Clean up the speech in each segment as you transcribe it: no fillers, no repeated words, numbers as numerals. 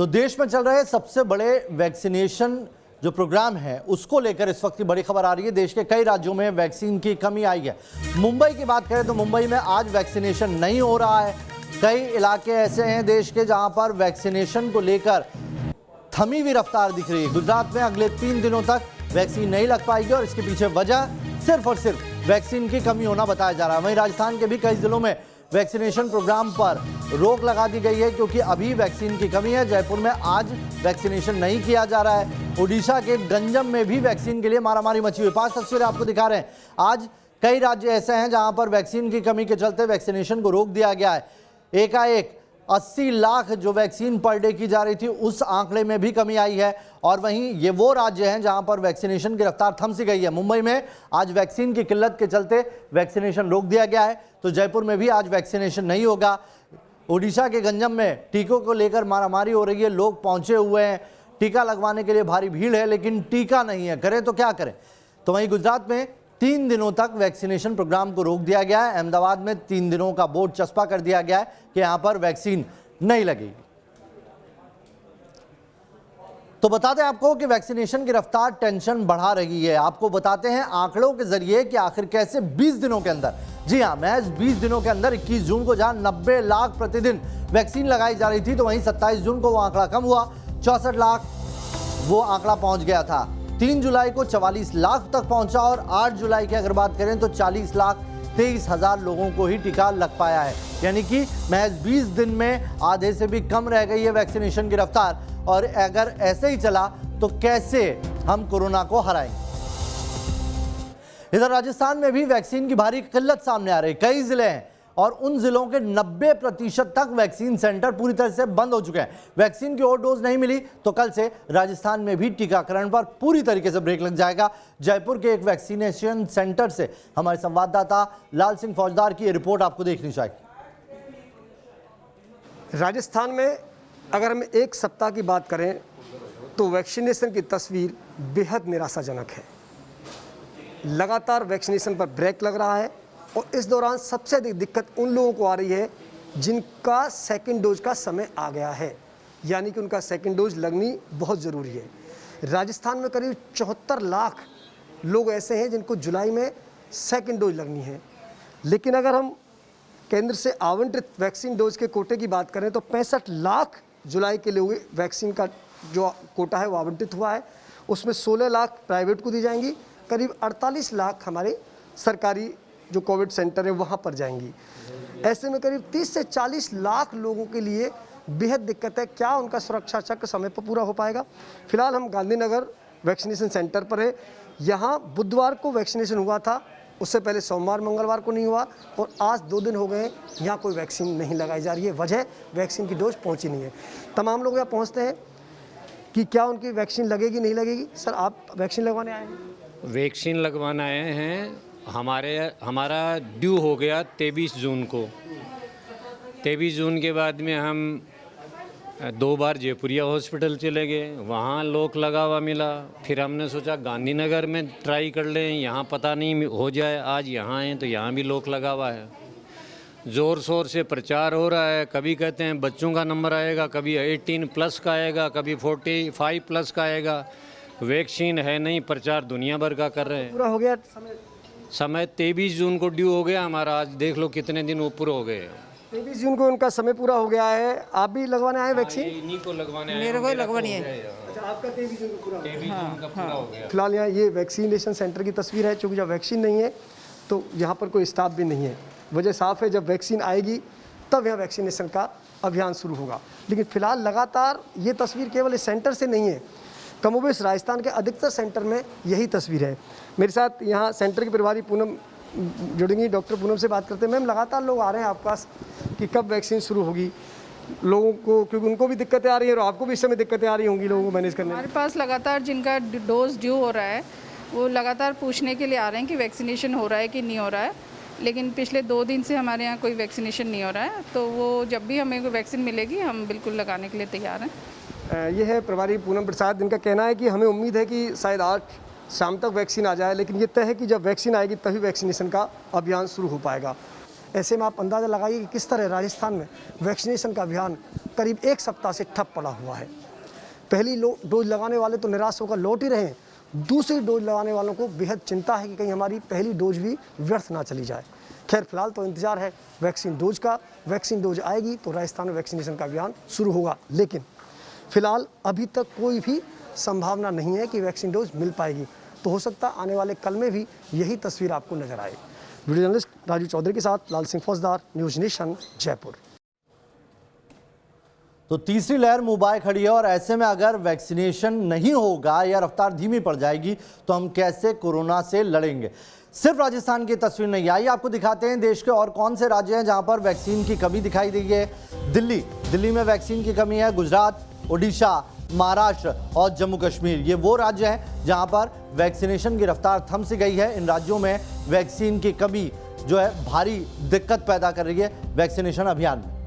तो देश में चल रहे सबसे बड़े वैक्सीनेशन जो प्रोग्राम है उसको लेकर इस वक्त की बड़ी खबर आ रही है। देश के कई राज्यों में वैक्सीन की कमी आई है। मुंबई की बात करें तो मुंबई में आज वैक्सीनेशन नहीं हो रहा है। कई इलाके ऐसे हैं देश के जहां पर वैक्सीनेशन को लेकर थमी हुई रफ्तार दिख रही है। गुजरात में अगले 3 दिनों तक वैक्सीन नहीं लग पाएगी और इसके पीछे वजह सिर्फ और सिर्फ वैक्सीन की कमी होना बताया जा रहा है। वहीं राजस्थान के भी कई जिलों में वैक्सीनेशन प्रोग्राम पर रोक लगा दी गई है क्योंकि अभी वैक्सीन की कमी है। जयपुर में आज वैक्सीनेशन नहीं किया जा रहा है। ओडिशा के गंजम में भी वैक्सीन के लिए मारामारी मची हुई। 5 तस्वीरें आपको दिखा रहे हैं। आज कई राज्य ऐसे हैं जहां पर वैक्सीन की कमी के चलते वैक्सीनेशन को रोक दिया गया है। एकाएक 80 लाख जो वैक्सीन पर डे की जा रही थी उस आंकड़े में भी कमी आई है। और वहीं ये वो राज्य हैं जहां पर वैक्सीनेशन की रफ्तार थम सी गई है। मुंबई में आज वैक्सीन की किल्लत के चलते वैक्सीनेशन रोक दिया गया है, तो जयपुर में भी आज वैक्सीनेशन नहीं होगा। ओडिशा के गंजम में टीकों को लेकर मारामारी हो रही है। लोग पहुंचे हुए हैं, टीका लगवाने के लिए भारी भीड़ है, लेकिन टीका नहीं है। करें तो क्या करें। तो वहीं गुजरात में 3 दिनों तक वैक्सीनेशन प्रोग्राम को रोक दिया गया है। अहमदाबाद में 3 दिनों का बोर्ड चस्पा कर दिया गया है कि यहां पर वैक्सीन नहीं लगेगी। तो बता दें आपको कि वैक्सीनेशन की रफ्तार टेंशन बढ़ा रही है। आपको बताते हैं आंकड़ों के जरिए कि आखिर कैसे 20 दिनों के अंदर, जी हां, महज 20 दिनों के अंदर 21 जून को जहां 90 लाख प्रतिदिन वैक्सीन लगाई जा रही थी, तो वहीं 27 जून को वो आंकड़ा कम हुआ, 64 लाख वो आंकड़ा पहुंच गया था। 3 जुलाई को 44 लाख तक पहुंचा और 8 जुलाई की अगर बात करें तो 40,23,000 लोगों को ही टीका लग पाया है। यानी कि महज 20 दिन में आधे से भी कम रह गई है वैक्सीनेशन की रफ्तार। और अगर ऐसे ही चला तो कैसे हम कोरोना को हराएंगे। इधर राजस्थान में भी वैक्सीन की भारी किल्लत सामने आ रही। कई जिले हैं और उन जिलों के 90% तक वैक्सीन सेंटर पूरी तरह से बंद हो चुके हैं। वैक्सीन की और डोज नहीं मिली तो कल से राजस्थान में भी टीकाकरण पर पूरी तरीके से ब्रेक लग जाएगा। जयपुर के एक वैक्सीनेशन सेंटर से हमारे संवाददाता लाल सिंह फौजदार की रिपोर्ट आपको देखनी चाहिए। राजस्थान में अगर हम एक सप्ताह की बात करें तो वैक्सीनेशन की तस्वीर बेहद निराशाजनक है। लगातार वैक्सीनेशन पर ब्रेक लग रहा है और इस दौरान सबसे अधिक दिक्कत उन लोगों को आ रही है जिनका सेकंड डोज का समय आ गया है, यानी कि उनका सेकंड डोज लगनी बहुत ज़रूरी है। राजस्थान में करीब 74 लाख लोग ऐसे हैं जिनको जुलाई में सेकंड डोज लगनी है। लेकिन अगर हम केंद्र से आवंटित वैक्सीन डोज के कोटे की बात करें तो 65 लाख जुलाई के लिए वैक्सीन का जो कोटा है वो आवंटित हुआ है। उसमें 16 लाख प्राइवेट को दी जाएंगी, करीब 48 लाख हमारे सरकारी जो कोविड सेंटर है वहाँ पर जाएंगी। ऐसे में करीब 30 से 40 लाख लोगों के लिए बेहद दिक्कत है। क्या उनका सुरक्षा चक्र समय पर पूरा हो पाएगा? फिलहाल हम गांधीनगर वैक्सीनेशन सेंटर पर है। यहाँ बुधवार को वैक्सीनेशन हुआ था, उससे पहले सोमवार मंगलवार को नहीं हुआ और आज 2 दिन हो गए यहाँ कोई वैक्सीन नहीं लगाई जा रही है। वजह वैक्सीन की डोज पहुँची नहीं है। तमाम लोग यहाँ पहुँचते हैं कि क्या उनकी वैक्सीन लगेगी नहीं लगेगी। सर, आप वैक्सीन लगवाने आए हैं? वैक्सीन लगवाने आए हैं। हमारा ड्यू हो गया 23 जून को। 23 जून के बाद में हम 2 बार जयपुरिया हॉस्पिटल चले गए, वहाँ लोक लगा हुआ मिला। फिर हमने सोचा गांधीनगर में ट्राई कर लें, यहाँ पता नहीं हो जाए। आज यहाँ आए तो यहाँ भी लोक लगा हुआ है। ज़ोर शोर से प्रचार हो रहा है। कभी कहते हैं बच्चों का नंबर आएगा, कभी 18 प्लस का आएगा, कभी 45 प्लस का आएगा। वैक्सीन है नहीं, प्रचार दुनिया भर का कर रहे हैं। पूरा हो गया समय 23 जून को ड्यू हो गया हमारा। आज देख लो कितने दिन ऊपर हो गए। 23 जून को उनका समय पूरा हो गया है। आप भी लगवाने आए वैक्सीन? इन्हीं को लगवाने आए। मेरे को लगवानी है। अच्छा, आपका 23 जून को पूरा हो गया? 23 जून का पूरा हो गया। फिलहाल यहाँ ये वैक्सीनेशन सेंटर की तस्वीर है। चूँकि जब वैक्सीन नहीं है तो यहाँ पर कोई स्टाफ भी नहीं है। वजह साफ है, जब वैक्सीन आएगी तब यहाँ वैक्सीनेशन का अभियान शुरू होगा। लेकिन फिलहाल लगातार ये तस्वीर केवल इस सेंटर से नहीं है, कमोबेश राजस्थान के अधिकतर सेंटर में यही तस्वीर है। मेरे साथ यहाँ सेंटर के प्रभारी पूनम जुड़ेंगी। डॉक्टर पूनम से बात करते हैं। मैम, लगातार लोग आ रहे हैं आपके पास कि कब वैक्सीन शुरू होगी लोगों को, क्योंकि उनको भी दिक्कतें आ रही हैं और आपको भी इस समय दिक्कतें आ रही होंगी लोगों को मैनेज करने में। हमारे पास लगातार जिनका डोज ड्यू हो रहा है वो लगातार पूछने के लिए आ रहे हैं कि वैक्सीनेशन हो रहा है कि नहीं हो रहा है। लेकिन पिछले 2 दिन से हमारे यहाँ कोई वैक्सीनेशन नहीं हो रहा है, तो वो जब भी हमें कोई वैक्सीन मिलेगी हम बिल्कुल लगाने के लिए तैयार हैं। ये है प्रभारी पूनम प्रसाद। इनका कहना है कि हमें उम्मीद है कि शायद आज शाम तक वैक्सीन आ जाए, लेकिन ये तय है कि जब वैक्सीन आएगी तभी वैक्सीनेशन का अभियान शुरू हो पाएगा। ऐसे में आप अंदाज़ा लगाइए कि किस तरह राजस्थान में वैक्सीनेशन का अभियान करीब 1 सप्ताह से ठप पड़ा हुआ है। पहली डोज लगाने वाले तो निराश होकर लौट ही रहे हैं, दूसरी डोज लगाने वालों को बेहद चिंता है कि कहीं हमारी पहली डोज भी व्यर्थ ना चली जाए। खैर, फिलहाल तो इंतजार है वैक्सीन डोज का। वैक्सीन डोज आएगी तो राजस्थान में वैक्सीनेशन का अभियान शुरू होगा, लेकिन फिलहाल अभी तक कोई भी संभावना नहीं है कि वैक्सीन डोज मिल पाएगी। तो हो सकता है आने वाले कल में भी यही तस्वीर आपको नजर आए। वीडियो जर्नलिस्ट राजू चौधरी के साथ लाल सिंह फौजदार, न्यूज़ नेशन, जयपुर। तो तीसरी लहर मुंह बाय खड़ी है और ऐसे में अगर वैक्सीनेशन नहीं होगा या रफ्तार धीमी पड़ जाएगी तो हम कैसे कोरोना से लड़ेंगे। सिर्फ राजस्थान की तस्वीर नहीं, आइए आपको दिखाते हैं देश के और कौन से राज्य हैं जहां पर वैक्सीन की कमी दिखाई दी है। दिल्ली में वैक्सीन की कमी है। गुजरात, ओडिशा, महाराष्ट्र और जम्मू कश्मीर, ये वो राज्य हैं जहां पर वैक्सीनेशन की रफ्तार थम सी गई है। इन राज्यों में वैक्सीन की कमी जो है भारी दिक्कत पैदा कर रही है वैक्सीनेशन अभियान में।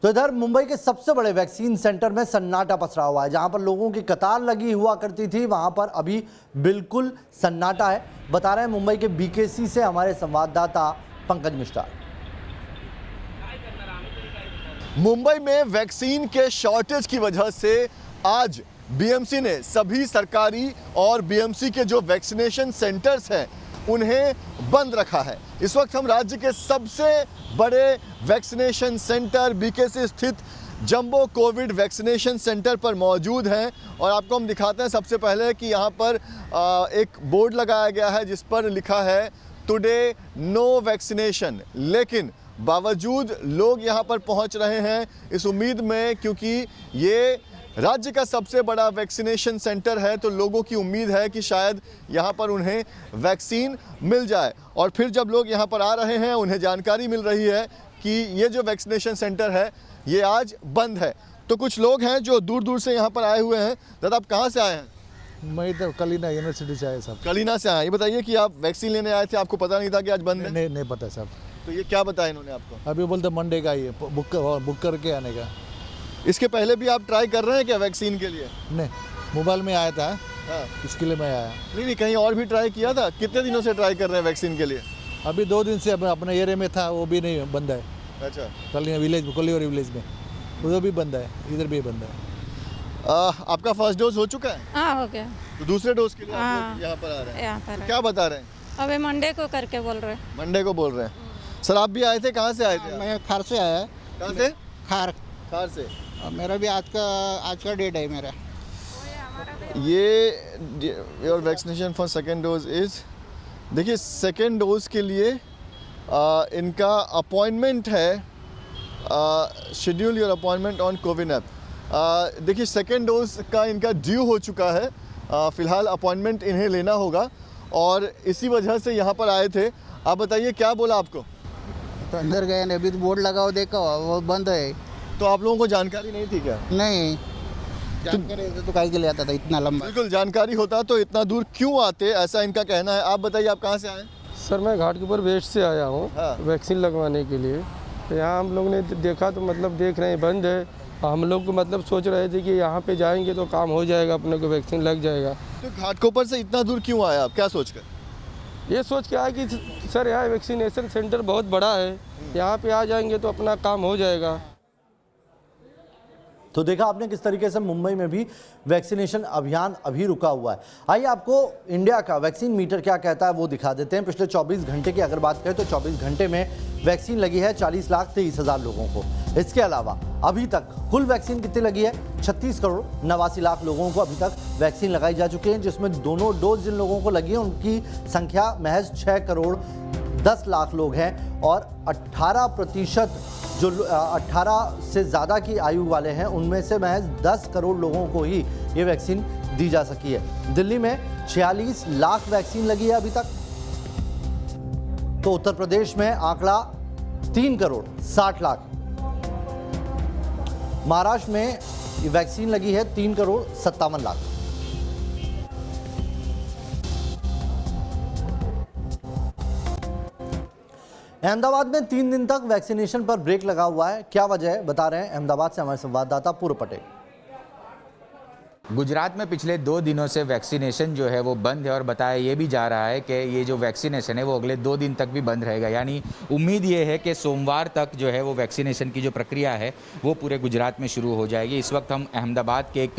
तो इधर मुंबई के सबसे बड़े वैक्सीन सेंटर में सन्नाटा पसरा हुआ है। जहां पर लोगों की कतार लगी हुआ करती थी, वहां पर अभी बिल्कुल सन्नाटा है। बता रहे हैं मुंबई के बीकेसी से हमारे संवाददाता पंकज मिश्रा। मुंबई में वैक्सीन के शॉर्टेज की वजह से आज बीएमसी ने सभी सरकारी और बीएमसी के जो वैक्सीनेशन सेंटर्स हैं उन्हें बंद रखा है। इस वक्त हम राज्य के सबसे बड़े वैक्सीनेशन सेंटर बीकेसी स्थित जंबो कोविड वैक्सीनेशन सेंटर पर मौजूद हैं और आपको हम दिखाते हैं सबसे पहले कि यहाँ पर एक बोर्ड लगाया गया है जिस पर लिखा है टुडे नो वैक्सीनेशन। लेकिन बावजूद लोग यहाँ पर पहुँच रहे हैं इस उम्मीद में, क्योंकि ये राज्य का सबसे बड़ा वैक्सीनेशन सेंटर है, तो लोगों की उम्मीद है कि शायद यहाँ पर उन्हें वैक्सीन मिल जाए। और फिर जब लोग यहाँ पर आ रहे हैं उन्हें जानकारी मिल रही है कि ये जो वैक्सीनेशन सेंटर है ये आज बंद है। तो कुछ लोग हैं जो दूर दूर से यहाँ पर आए हुए हैं। दादा, आप कहाँ से आए हैं? मैं तो कलीना यूनिवर्सिटी से आया साहब। कलीना से आए। ये बताइए कि आप वैक्सीन लेने आए थे, आपको पता नहीं था कि आज बंद है? नहीं पता साहब। तो ये क्या बताया इन्होंने आपको? अभी बोलते मंडे का ही बुक करके आने का। इसके पहले भी आप ट्राई कर रहे हैं क्या वैक्सीन के लिए? नहीं, मोबाइल में आया था। हाँ। इसके लिए मैं आया। नहीं, कहीं और भी ट्राई किया था? कितने दिनों से ट्राई कर रहे हैं वैक्सीन के लिए? अभी 2 दिन से अपने एरिया में था, वो भी नहीं बंद है। अच्छा। कलीना विलेज में, कोलीवरी विलेज में वो भी बंद है, इधर भी बंद है। आपका फर्स्ट डोज हो चुका है? हाँ, हो गया। तो दूसरे डोज के लिए आप हाँ। लोग यहाँ पर आ रहे हैं? यहाँ पर तो है। क्या बता रहे हैं? अबे मंडे को करके बोल रहे। मंडे को बोल रहे हैं। सर, आप भी आए थे? कहाँ से आए थे? मैं खार से आया। कहाँ से? खार। खार से। मेरा भी आज का डेट है मेरा। ये your vaccination for second dose is, देखिए सेकेंड डोज के लिए इनका अपॉइंटमेंट है, schedule your appointment on CoWIN app. देखिए सेकेंड डोज का इनका ड्यू हो चुका है, फ़िलहाल अपॉइंटमेंट इन्हें लेना होगा और इसी वजह से यहाँ पर आए थे। आप बताइए क्या बोला आपको? तो अंदर गए नहीं, अभी तो बोर्ड लगा हुआ देखा वो बंद है। तो आप लोगों को जानकारी नहीं थी क्या? नहीं, जानकारी तो काहे के लिए आता था इतना लंबा? बिल्कुल, जानकारी होता तो इतना दूर क्यों आते, ऐसा इनका कहना है। आप बताइए, आप कहाँ से आए? सर, मैं घाट के ऊपर वेस्ट से आया हूँ। हाँ। वैक्सीन लगवाने के लिए। तो यहाँ हम लोग ने देखा तो मतलब देख रहे हैं बंद है। हम लोग को मतलब सोच रहे थे कि यहाँ पे जाएंगे तो काम हो जाएगा, अपने को वैक्सीन लग जाएगा। तो घाटकोपर से इतना दूर क्यों आए आप, क्या सोच कर? ये सोच के आया कि सर यहाँ वैक्सीनेशन सेंटर बहुत बड़ा है, यहाँ पे आ जाएंगे तो अपना काम हो जाएगा। तो देखा आपने किस तरीके से मुंबई में भी वैक्सीनेशन अभियान अभी रुका हुआ है। आइए आपको इंडिया का वैक्सीन मीटर क्या कहता है वो दिखा देते हैं। पिछले 24 घंटे की अगर बात करें तो 24 घंटे में वैक्सीन लगी है 40,23,000 लोगों को। इसके अलावा अभी तक कुल वैक्सीन कितनी लगी है? 36 करोड़ 89 लाख लोगों को अभी तक वैक्सीन लगाई जा चुकी है, जिसमें दोनों डोज जिन लोगों को लगी है उनकी संख्या महज 6 करोड़ 10 लाख लोग हैं और 18% जो 18 से ज़्यादा की आयु वाले हैं उनमें से महज 10 करोड़ लोगों को ही ये वैक्सीन दी जा सकी है। दिल्ली में 46 लाख वैक्सीन लगी है अभी तक। तो उत्तर प्रदेश में आंकड़ा 3 करोड़ 60 लाख। महाराष्ट्र में वैक्सीन लगी है 3 करोड़ 57 लाख। अहमदाबाद में 3 दिन तक वैक्सीनेशन पर ब्रेक लगा हुआ है। क्या वजह है, बता रहे हैं अहमदाबाद से हमारे संवाददाता पूर्व पटेल। गुजरात में पिछले 2 दिनों से वैक्सीनेशन जो है वो बंद है और बताया ये भी जा रहा है कि ये जो वैक्सीनेशन है वो अगले 2 दिन तक भी बंद रहेगा। यानी उम्मीद ये है कि सोमवार तक जो है वो वैक्सीनेशन की जो प्रक्रिया है वो पूरे गुजरात में शुरू हो जाएगी। इस वक्त हम अहमदाबाद के एक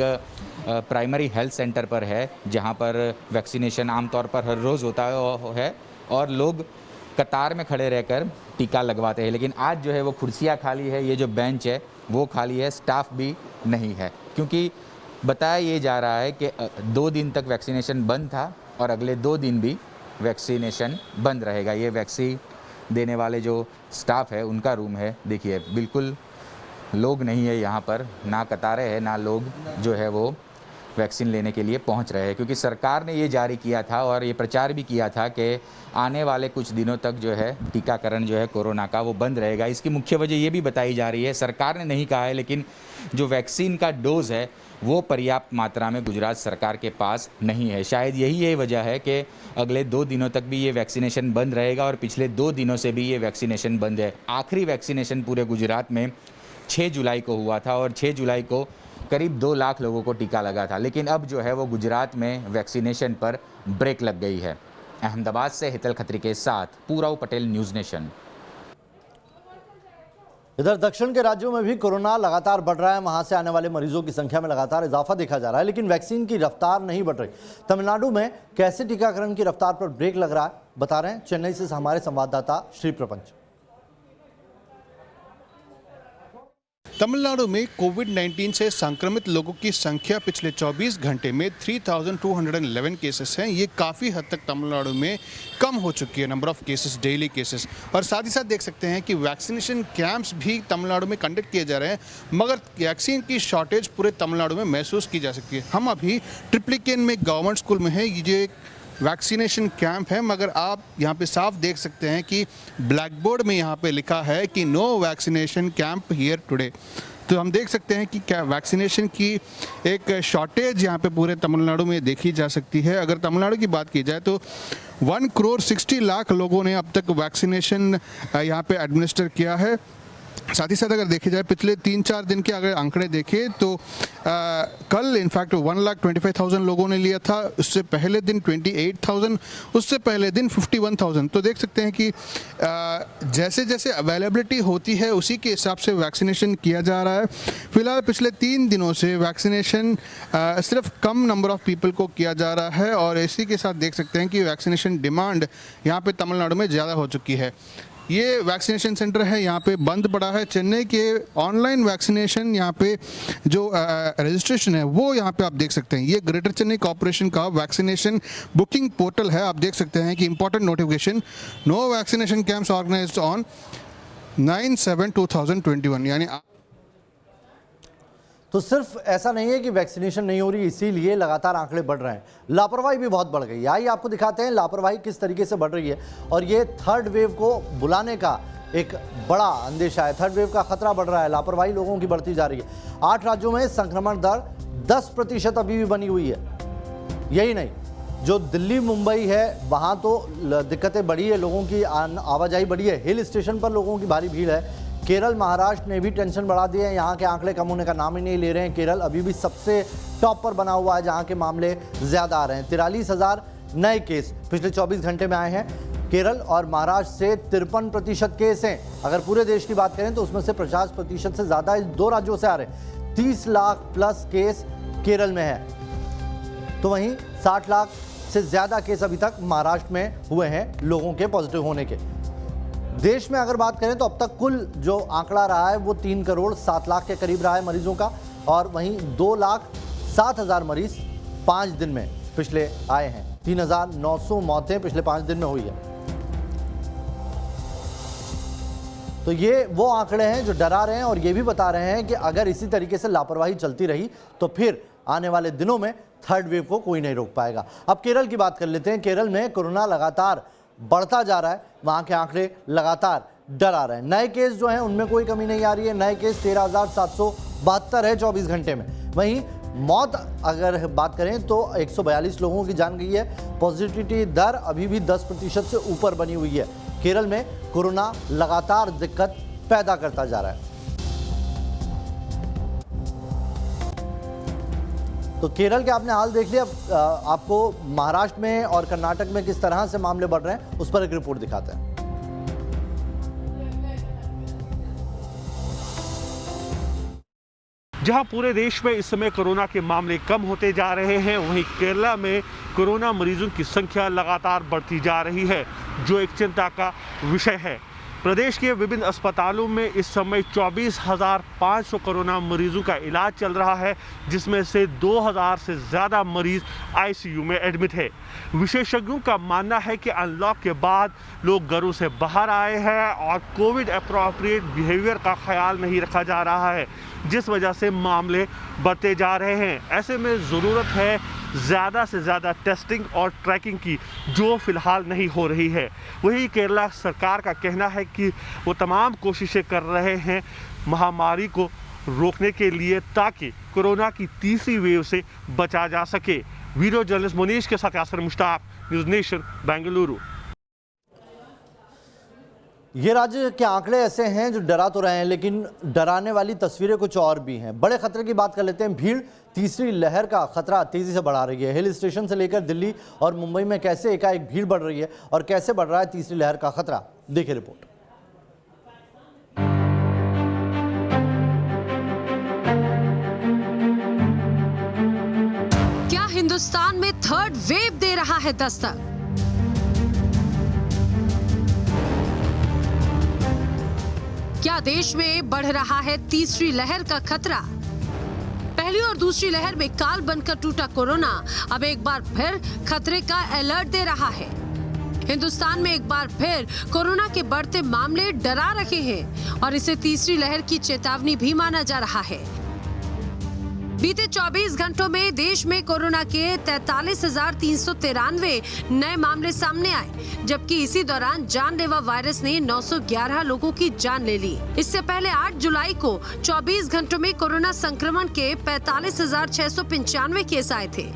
प्राइमरी हेल्थ सेंटर पर है जहाँ पर वैक्सीनेशन आमतौर पर हर रोज़ होता है और लोग कतार में खड़े रहकर टीका लगवाते हैं। लेकिन आज जो है वो कुर्सियाँ खाली है, ये जो बेंच है वो खाली है, स्टाफ भी नहीं है, क्योंकि बताया ये जा रहा है कि 2 दिन तक वैक्सीनेशन बंद था और अगले 2 दिन भी वैक्सीनेशन बंद रहेगा। ये वैक्सीन देने वाले जो स्टाफ है उनका रूम है, देखिए बिल्कुल लोग नहीं है यहाँ पर, ना कतारें हैं ना लोग जो है वो वैक्सीन लेने के लिए पहुँच रहे हैं, क्योंकि सरकार ने ये जारी किया था और ये प्रचार भी किया था कि आने वाले कुछ दिनों तक जो है टीकाकरण जो है कोरोना का वो बंद रहेगा। इसकी मुख्य वजह ये भी बताई जा रही है, सरकार ने नहीं कहा है लेकिन जो वैक्सीन का डोज़ है वो पर्याप्त मात्रा में गुजरात सरकार के पास नहीं है। शायद यही वजह है कि अगले 2 दिनों तक भी ये वैक्सीनेशन बंद रहेगा और पिछले 2 दिनों से भी ये वैक्सीनेशन बंद है। आखिरी वैक्सीनेशन पूरे गुजरात में 6 जुलाई को हुआ था और 6 जुलाई को करीब 2 लाख लोगों को टीका लगा था, लेकिन अब जो है वो गुजरात में वैक्सीनेशन पर ब्रेक लग गई है। अहमदाबाद से हितल खत्री के साथ पूराव पटेल, न्यूज़ नेशन। इधर दक्षिण के राज्यों में भी कोरोना लगातार बढ़ रहा है, वहां से आने वाले मरीजों की संख्या में लगातार इजाफा देखा जा रहा है, लेकिन वैक्सीन की रफ्तार नहीं बढ़ रही। तमिलनाडु में कैसे टीकाकरण की रफ्तार पर ब्रेक लग रहा है, बता रहे हैं चेन्नई से हमारे संवाददाता श्री प्रपंच। तमिलनाडु में कोविड-19 से संक्रमित लोगों की संख्या पिछले 24 घंटे में 3,211 केसेस हैं। ये काफ़ी हद तक तमिलनाडु में कम हो चुकी है, number of cases, daily cases. और साथ ही साथ देख सकते हैं कि वैक्सीनेशन कैंप्स भी तमिलनाडु में कंडक्ट किए जा रहे हैं, मगर वैक्सीन की शॉर्टेज पूरे तमिलनाडु में महसूस की जा सकती है। हम अभी ट्रिप्लिकेन में गवर्नमेंट स्कूल में है, ये वैक्सीनेशन कैंप है, मगर आप यहाँ पे साफ देख सकते हैं कि ब्लैक बोर्ड में यहाँ पे लिखा है कि no vaccination camp here today. तो हम देख सकते हैं कि क्या वैक्सीनेशन की एक शॉर्टेज यहाँ पे पूरे तमिलनाडु में देखी जा सकती है। अगर तमिलनाडु की बात की जाए तो 1,60,00,000 लोगों ने अब तक वैक्सीनेशन यहाँ पे एडमिनिस्टर किया है। साथ ही साथ अगर देखे जाए पिछले 3-4 दिन के अगर आंकड़े देखें तो कल इनफैक्ट 1,25,000 लोगों ने लिया था, उससे पहले दिन 28,000, उससे पहले दिन 51,000। तो देख सकते हैं कि जैसे जैसे अवेलेबिलिटी होती है उसी के हिसाब से वैक्सीनेशन किया जा रहा है। फिलहाल पिछले 3 दिनों से वैक्सीनेशन सिर्फ कम नंबर ऑफ पीपल को किया जा रहा है और इसी के साथ देख सकते हैं कि वैक्सीनेशन डिमांड यहाँ पे तमिलनाडु में ज़्यादा हो चुकी है। ये वैक्सीनेशन सेंटर है यहाँ पे बंद पड़ा है। चेन्नई के ऑनलाइन वैक्सीनेशन यहाँ पे जो रजिस्ट्रेशन है वो यहाँ पे आप देख सकते हैं। ये ग्रेटर चेन्नई कॉर्पोरेशन का वैक्सीनेशन बुकिंग पोर्टल है। आप देख सकते हैं कि important notification, no vaccination camps organised on 9/7/2021, यानी तो सिर्फ ऐसा नहीं है कि वैक्सीनेशन नहीं हो रही, इसीलिए लगातार आंकड़े बढ़ रहे हैं, लापरवाही भी बहुत बढ़ गई है। आइए आपको दिखाते हैं लापरवाही किस तरीके से बढ़ रही है और ये थर्ड वेव को बुलाने का एक बड़ा अंदेशा है। थर्ड वेव का खतरा बढ़ रहा है, लापरवाही लोगों की बढ़ती जा रही है। 8 राज्यों में संक्रमण दर 10% अभी भी बनी हुई है। यही नहीं, जो दिल्ली मुंबई है वहाँ तो दिक्कतें बढ़ी है, लोगों की आवाजाही बढ़ी है, हिल स्टेशन पर लोगों की भारी भीड़ है। केरल, महाराष्ट्र ने भी टेंशन बढ़ा दी है, यहाँ के आंकड़े कम होने का नाम ही नहीं ले रहे हैं। केरल अभी भी सबसे टॉप पर बना हुआ है जहाँ के मामले ज़्यादा आ रहे हैं। 43,000 नए केस पिछले 24 घंटे में आए हैं। केरल और महाराष्ट्र से 53% केस हैं। अगर पूरे देश की बात करें तो उसमें से 50% से ज़्यादा इस 2 राज्यों से आ रहे हैं। 30 लाख प्लस केस केरल में है, तो वहीं 60 लाख से ज़्यादा केस अभी तक महाराष्ट्र में हुए हैं लोगों के पॉजिटिव होने के। देश में अगर बात करें तो अब तक कुल जो आंकड़ा रहा है वो 3,07,00,000 के करीब रहा है मरीजों का, और वहीं 2,07,000 मरीज 5 दिन में पिछले आए हैं। 3,900 मौतें पिछले 5 दिन में हुई है। तो ये वो आंकड़े हैं जो डरा रहे हैं और ये भी बता रहे हैं कि अगर इसी तरीके से लापरवाही चलती रही तो फिर आने वाले दिनों में थर्ड वेव को कोई नहीं रोक पाएगा। अब केरल की बात कर लेते हैं। केरल में कोरोना लगातार बढ़ता जा रहा है, वहाँ के आंकड़े लगातार डरा रहे हैं। नए केस जो हैं उनमें कोई कमी नहीं आ रही है। नए केस 13,772 है 24 घंटे में। वहीं मौत अगर बात करें तो 142 लोगों की जान गई है। पॉजिटिविटी दर अभी भी 10% से ऊपर बनी हुई है। केरल में कोरोना लगातार दिक्कत पैदा करता जा रहा है। तो केरल के आपने हाल देख लिया, आपको महाराष्ट्र में और कर्नाटक में किस तरह से मामले बढ़ रहे हैं उस पर एक रिपोर्ट दिखाते हैं। जहां पूरे देश में इस समय कोरोना के मामले कम होते जा रहे हैं, वहीं केरला में कोरोना मरीजों की संख्या लगातार बढ़ती जा रही है, जो एक चिंता का विषय है। प्रदेश के विभिन्न अस्पतालों में इस समय 24,500 कोरोना मरीजों का इलाज चल रहा है, जिसमें से 2,000 से ज़्यादा मरीज आईसीयू में एडमिट है। विशेषज्ञों का मानना है कि अनलॉक के बाद लोग घरों से बाहर आए हैं और कोविड अप्रोप्रिएट बिहेवियर का ख्याल नहीं रखा जा रहा है, जिस वजह से मामले बढ़ते जा रहे हैं। ऐसे में ज़रूरत है ज़्यादा से ज़्यादा टेस्टिंग और ट्रैकिंग की, जो फ़िलहाल नहीं हो रही है। वही केरला सरकार का कहना है कि वो तमाम कोशिशें कर रहे हैं महामारी को रोकने के लिए, ताकि कोरोना की तीसरी वेव से बचा जा सके। वीडियो जर्नलिस्ट मुनीश के साथ यासर मुश्ताक, न्यूज़ नेशन, बेंगलुरु। ये राज्य के आंकड़े ऐसे हैं जो डरा तो रहे हैं, लेकिन डराने वाली तस्वीरें कुछ और भी हैं। बड़े खतरे की बात कर लेते हैं। भीड़, तीसरी लहर का खतरा तेजी से बढ़ा रही है। हिल स्टेशन से लेकर दिल्ली और मुंबई में कैसे एकाएक भीड़ बढ़ रही है और कैसे बढ़ रहा है तीसरी लहर का खतरा, देखिए रिपोर्ट। क्या हिंदुस्तान में थर्ड वेव दे रहा है दस्तक? क्या देश में बढ़ रहा है तीसरी लहर का खतरा? पहली और दूसरी लहर में काल बनकर टूटा कोरोना अब एक बार फिर खतरे का अलर्ट दे रहा है। हिंदुस्तान में एक बार फिर कोरोना के बढ़ते मामले डरा रहे हैं और इसे तीसरी लहर की चेतावनी भी माना जा रहा है। बीते 24 घंटों में देश में कोरोना के 43,393 नए मामले सामने आए, जबकि इसी दौरान जानलेवा वायरस ने 911 लोगों की जान ले ली। इससे पहले 8 जुलाई को 24 घंटों में कोरोना संक्रमण के 45,695 केस आए थे।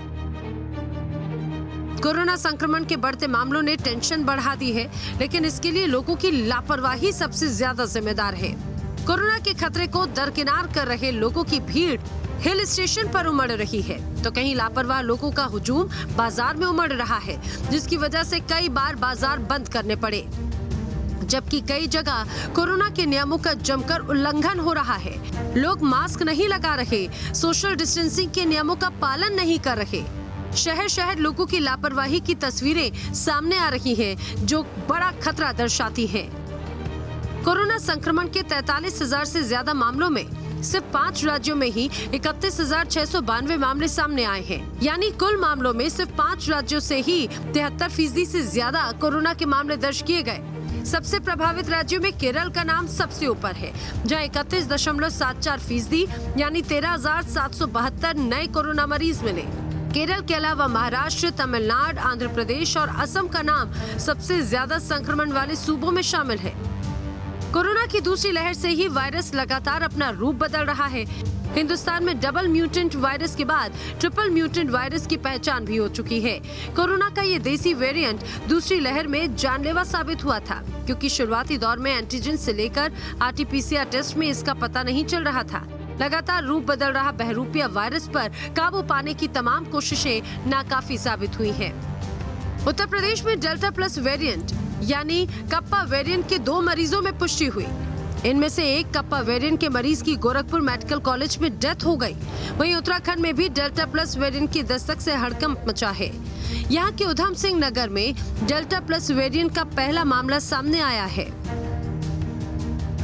कोरोना संक्रमण के बढ़ते मामलों ने टेंशन बढ़ा दी है, लेकिन इसके लिए लोगों की लापरवाही सबसे ज्यादा जिम्मेदार है। कोरोना के खतरे को दरकिनार कर रहे लोगों की भीड़ हिल स्टेशन पर उमड़ रही है, तो कहीं लापरवाह लोगों का हुजूम बाजार में उमड़ रहा है, जिसकी वजह से कई बार बाजार बंद करने पड़े। जबकि कई जगह कोरोना के नियमों का जमकर उल्लंघन हो रहा है। लोग मास्क नहीं लगा रहे, सोशल डिस्टेंसिंग के नियमों का पालन नहीं कर रहे। शहर शहर लोगों की लापरवाही की तस्वीरें सामने आ रही हैं, जो बड़ा खतरा दर्शाती हैं। कोरोना संक्रमण के 43,000 से ज्यादा मामलों में सिर्फ 5 राज्यों में ही 31,692 मामले सामने आए हैं। यानी कुल मामलों में सिर्फ 5 राज्यों से ही 73% से ज्यादा कोरोना के मामले दर्ज किए गए। सबसे प्रभावित राज्यों में केरल का नाम सबसे ऊपर है, जहां 31.74% यानी 13,772 नए कोरोना मरीज मिले। केरल के अलावा महाराष्ट्र, तमिलनाडु, आंध्र प्रदेश और असम का नाम सबसे ज्यादा संक्रमण वाले सूबों में शामिल है। कोरोना की दूसरी लहर से ही वायरस लगातार अपना रूप बदल रहा है। हिंदुस्तान में डबल म्यूटेंट वायरस के बाद ट्रिपल म्यूटेंट वायरस की पहचान भी हो चुकी है। कोरोना का ये देसी वेरिएंट दूसरी लहर में जानलेवा साबित हुआ था, क्योंकि शुरुआती दौर में एंटीजन से लेकर RT-PCR टेस्ट में इसका पता नहीं चल रहा था। लगातार रूप बदल रहा बहरूपिया वायरस पर काबू पाने की तमाम कोशिशें नाकाफी साबित हुई हैं। उत्तर प्रदेश में डेल्टा प्लस वेरिएंट यानी कप्पा वेरिएंट के 2 मरीजों में पुष्टि हुई। इनमें से एक कप्पा वेरिएंट के मरीज की गोरखपुर मेडिकल कॉलेज में डेथ हो गई। वहीं उत्तराखंड में भी डेल्टा प्लस वेरिएंट की दस्तक से हड़कंप मचा है। यहाँ के उधम सिंह नगर में डेल्टा प्लस वेरिएंट का पहला मामला सामने आया है।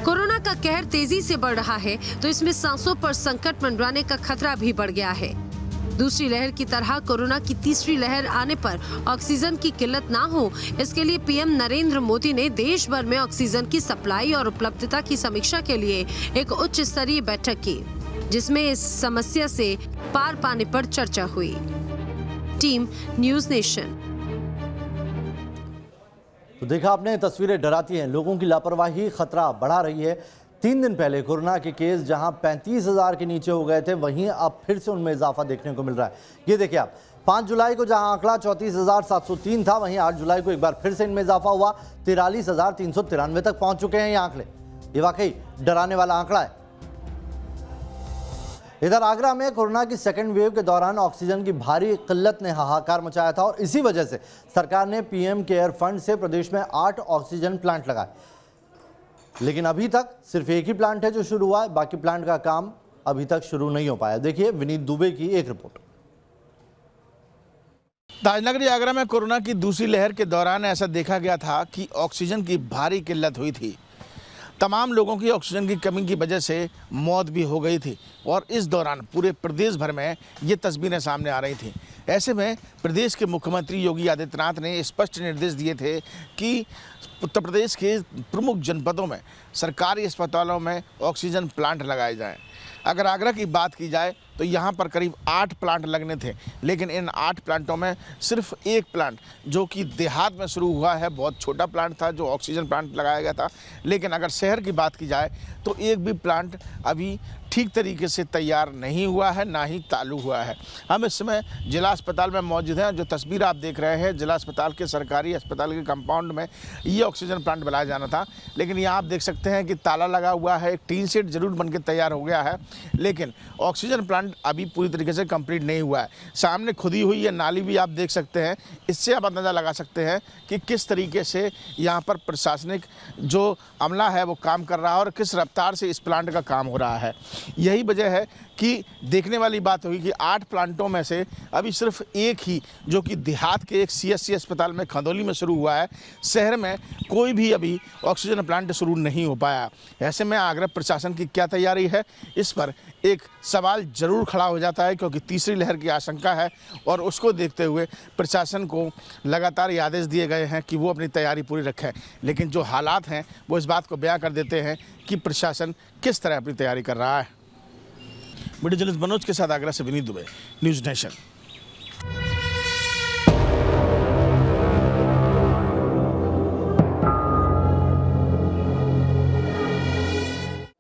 कोरोना का कहर तेजी से बढ़ रहा है, तो इसमें सांसों पर संकट मंडराने का खतरा भी बढ़ गया है। दूसरी लहर की तरह कोरोना की तीसरी लहर आने पर ऑक्सीजन की किल्लत ना हो, इसके लिए पीएम नरेंद्र मोदी ने देश भर में ऑक्सीजन की सप्लाई और उपलब्धता की समीक्षा के लिए एक उच्च स्तरीय बैठक की, जिसमें इस समस्या से पार पाने पर चर्चा हुई। Team news nation. तो देखा आपने, तस्वीरें डराती हैं। लोगों की लापरवाही खतरा बढ़ा रही है। 3 दिन पहले कोरोना के केस जहां 35,000 के नीचे हो गए थे, वहीं अब फिर से उनमें इजाफा देखने को मिल रहा है। ये देखिए आप, 5 जुलाई को जहां आंकड़ा 34,703 था, वहीं 8 जुलाई को एक बार फिर से इनमें इजाफा हुआ। 43,393 तक पहुंच चुके हैं ये आंकड़े। ये वाकई डराने वाला आंकड़ा है। इधर आगरा में कोरोना की सेकेंड वेव के दौरान ऑक्सीजन की भारी किल्लत ने हाहाकार मचाया था और इसी वजह से सरकार ने पीएम केयर फंड से प्रदेश में 8 ऑक्सीजन प्लांट लगाए, लेकिन अभी तक सिर्फ एक ही प्लांट है जो शुरू हुआ है। बाकी प्लांट का काम अभी तक शुरू नहीं हो पाया। देखिए विनीत दुबे की एक रिपोर्ट। ताजनगरी आगरा में कोरोना की दूसरी लहर के दौरान ऐसा देखा गया था कि ऑक्सीजन की भारी किल्लत हुई थी। तमाम लोगों की ऑक्सीजन की कमी की वजह से मौत भी हो गई थी और इस दौरान पूरे प्रदेश भर में ये तस्वीरें सामने आ रही थी। ऐसे में प्रदेश के मुख्यमंत्री योगी आदित्यनाथ ने स्पष्ट निर्देश दिए थे कि उत्तर प्रदेश के प्रमुख जनपदों में सरकारी अस्पतालों में ऑक्सीजन प्लांट लगाए जाएं। अगर आगरा की बात की जाए तो यहाँ पर करीब 8 प्लांट लगने थे, लेकिन इन 8 प्लांटों में सिर्फ एक प्लांट जो कि देहात में शुरू हुआ है, बहुत छोटा प्लांट था जो ऑक्सीजन प्लांट लगाया गया था। लेकिन अगर शहर की बात की जाए तो एक भी प्लांट अभी ठीक तरीके से तैयार नहीं हुआ है, ना ही चालू हुआ है। हम इस समय जिला अस्पताल में मौजूद हैं। जो तस्वीर आप देख रहे हैं, जिला अस्पताल के सरकारी अस्पताल के कंपाउंड में ये ऑक्सीजन प्लांट बनाया जाना था, लेकिन यहाँ आप देख सकते हैं कि ताला लगा हुआ है। एक टीन शेड जरूर बनकर तैयार हो गया है, लेकिन ऑक्सीजन प्लांट अभी पूरी तरीके से कंप्लीट नहीं हुआ है। सामने खुदी हुई ये नाली भी आप देख सकते हैं। इससे आप अंदाज़ा लगा सकते हैं कि किस तरीके से यहाँ पर प्रशासनिक जो अमला है वो काम कर रहा है और किस रफ्तार से इस प्लांट का काम हो रहा है। यही वजह है कि देखने वाली बात हुई कि 8 प्लांटों में से अभी सिर्फ एक ही, जो कि देहात के एक सीएससी अस्पताल में खंदौली में शुरू हुआ है। शहर में कोई भी अभी ऑक्सीजन प्लांट शुरू नहीं हो पाया। ऐसे में आगरा प्रशासन की क्या तैयारी है, इस पर एक सवाल जरूर खड़ा हो जाता है, क्योंकि तीसरी लहर की आशंका है और उसको देखते हुए प्रशासन को लगातार ये आदेश दिए गए हैं कि वो अपनी तैयारी पूरी रखें। लेकिन जो हालात हैं वो इस बात को बयां कर देते हैं कि प्रशासन किस तरह अपनी तैयारी कर रहा है। वीडियो जर्नलिस्ट मनोज के साथ आगरा से विनीत दुबे, न्यूज़ नेशन।